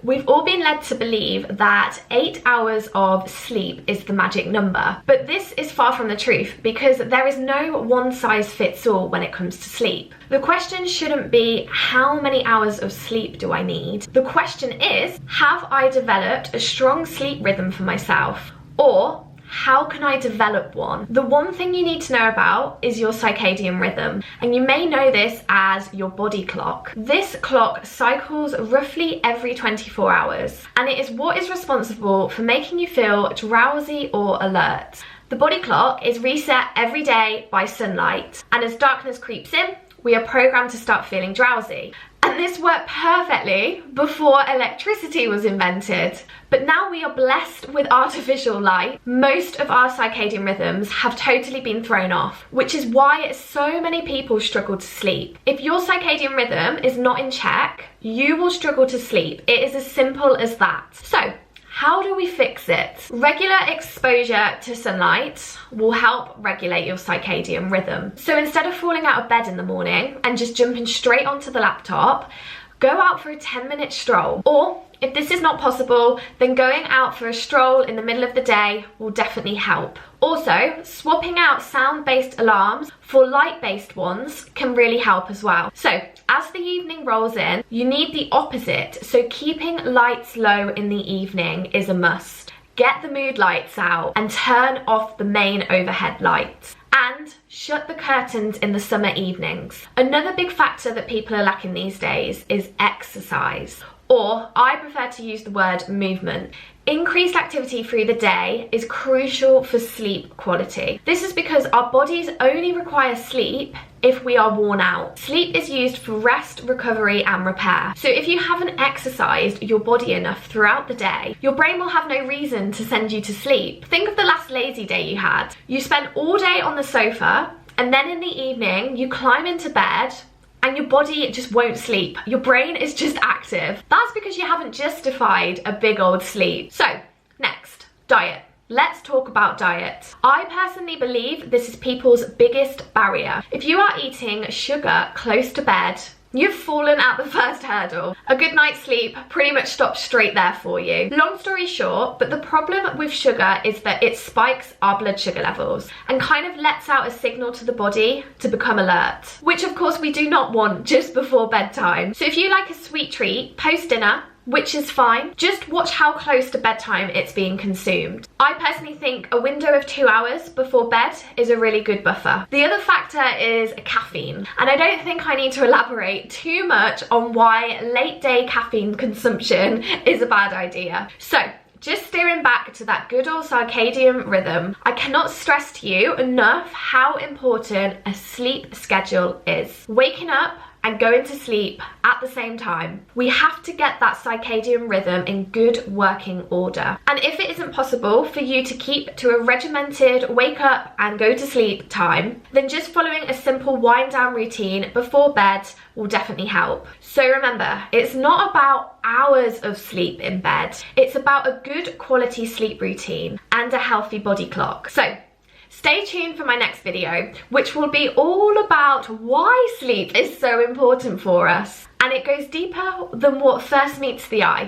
We've all been led to believe that 8 hours of sleep is the magic number, but this is far from the truth because there is no one size fits all when it comes to sleep. The question shouldn't be how many hours of sleep do I need? The question is, have I developed a strong sleep rhythm for myself? Or how can I develop one? The one thing you need to know about is your circadian rhythm, and you may know this as your body clock. This clock cycles roughly every 24 hours, and it is what is responsible for making you feel drowsy or alert. The body clock is reset every day by sunlight, and as darkness creeps in, we are programmed to start feeling drowsy. And this worked perfectly before electricity was invented. But now we are blessed with artificial light. Most of our circadian rhythms have totally been thrown off, which is why so many people struggle to sleep. If your circadian rhythm is not in check, you will struggle to sleep. It is as simple as that. So, how do we fix it? Regular exposure to sunlight will help regulate your circadian rhythm. So instead of falling out of bed in the morning and just jumping straight onto the laptop, go out for a 10-minute stroll. Or if this is not possible, then going out for a stroll in the middle of the day will definitely help. Also, swapping out sound-based alarms for light-based ones can really help as well. So, as the evening rolls in, you need the opposite. So keeping lights low in the evening is a must. Get the mood lights out and turn off the main overhead lights. And shut the curtains in the summer evenings. Another big factor that people are lacking these days is exercise. Or, I prefer to use the word movement. Increased activity through the day is crucial for sleep quality. This is because our bodies only require sleep if we are worn out. Sleep is used for rest, recovery, and repair. So if you haven't exercised your body enough throughout the day, your brain will have no reason to send you to sleep. Think of the last lazy day you had. You spent all day on the sofa, and then in the evening, you climb into bed, and your body just won't sleep. Your brain is just active. That's because you haven't justified a big old sleep. So, next, diet. Let's talk about diet. I personally believe this is people's biggest barrier. If you are eating sugar close to bed, you've fallen at the first hurdle. A good night's sleep pretty much stops straight there for you. Long story short, but the problem with sugar is that it spikes our blood sugar levels and kind of lets out a signal to the body to become alert, which of course we do not want just before bedtime. So if you like a sweet treat post-dinner, which is fine, just watch how close to bedtime it's being consumed. I personally think a window of 2 hours before bed is a really good buffer. The other factor is caffeine, and I don't think I need to elaborate too much on why late day caffeine consumption is a bad idea. So, just steering back to that good old circadian rhythm, I cannot stress to you enough how important a sleep schedule is. Waking up and going to sleep at the same time. We have to get that circadian rhythm in good working order. And if it isn't possible for you to keep to a regimented wake up and go to sleep time, then just following a simple wind down routine before bed will definitely help. So remember, it's not about hours of sleep in bed. It's about a good quality sleep routine and a healthy body clock. So, stay tuned for my next video, which will be all about why sleep is so important for us. And it goes deeper than what first meets the eye.